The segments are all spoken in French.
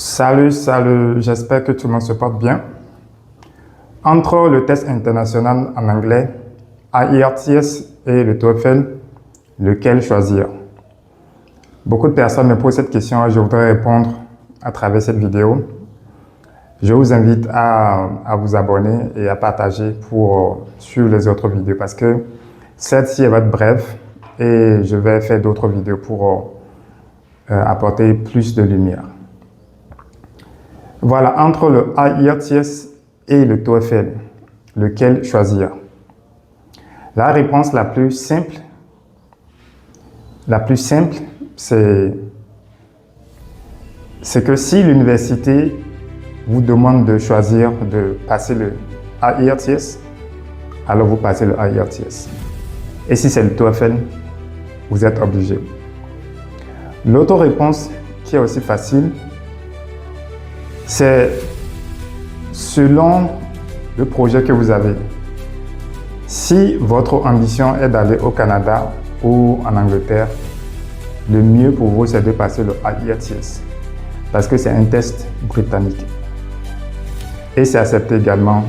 Salut, j'espère que tout le monde se porte bien. Entre le test international en anglais, IELTS et le TOEFL, lequel choisir? Beaucoup de personnes me posent cette question et je voudrais répondre à travers cette vidéo. Je vous invite à vous abonner et à partager pour suivre les autres vidéos parce que celle-ci va être brève et je vais faire d'autres vidéos pour apporter plus de lumière. Voilà, entre le IELTS et le TOEFL, lequel choisir? La réponse la plus simple, c'est que si l'université vous demande de choisir de passer le IELTS, alors vous passez le IELTS. Et si c'est le TOEFL, vous êtes obligé. L'autre réponse qui est aussi facile, c'est selon le projet que vous avez. Si votre ambition est d'aller au Canada ou en Angleterre, le mieux pour vous, c'est de passer le IELTS parce que c'est un test britannique. Et c'est accepté également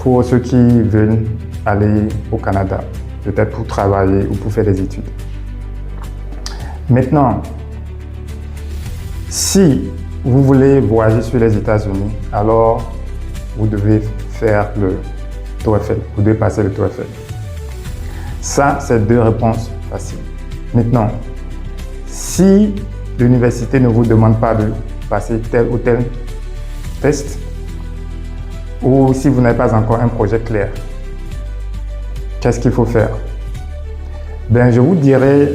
pour ceux qui veulent aller au Canada, peut-être pour travailler ou pour faire des études. Maintenant, si vous voulez voyager sur les États-Unis, alors vous devez faire le TOEFL, vous devez passer le TOEFL. Ça, c'est deux réponses faciles. Maintenant, si l'université ne vous demande pas de passer tel ou tel test, ou si vous n'avez pas encore un projet clair, qu'est-ce qu'il faut faire? Ben, je vous dirais,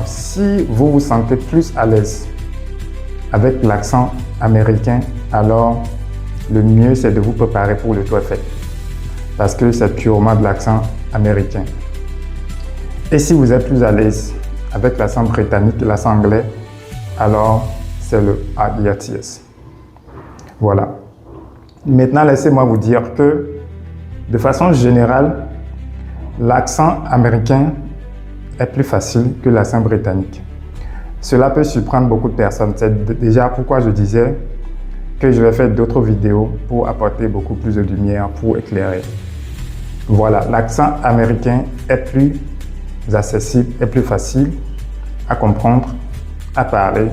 si vous vous sentez plus à l'aise avec l'accent américain, alors le mieux c'est de vous préparer pour le TOEFL parce que c'est purement de l'accent américain. Et si vous êtes plus à l'aise avec l'accent britannique, l'accent anglais, alors c'est le IELTS. Voilà. Maintenant, laissez-moi vous dire que de façon générale, l'accent américain est plus facile que l'accent britannique. Cela peut surprendre beaucoup de personnes. C'est déjà pourquoi je disais que je vais faire d'autres vidéos pour apporter beaucoup plus de lumière, pour éclairer. Voilà, l'accent américain est plus accessible, est plus facile à comprendre, à parler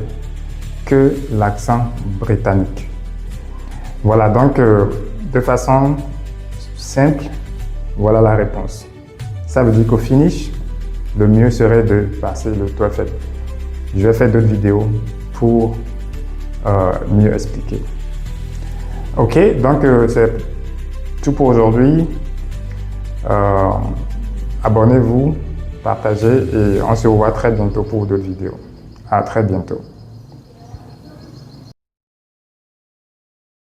que l'accent britannique. Voilà, donc de façon simple, voilà la réponse. Ça veut dire qu'au finish, le mieux serait de passer le TOEFL. Je vais faire d'autres vidéos pour mieux expliquer. Ok, donc c'est tout pour aujourd'hui. Abonnez-vous, partagez et on se revoit très bientôt pour d'autres vidéos. À très bientôt.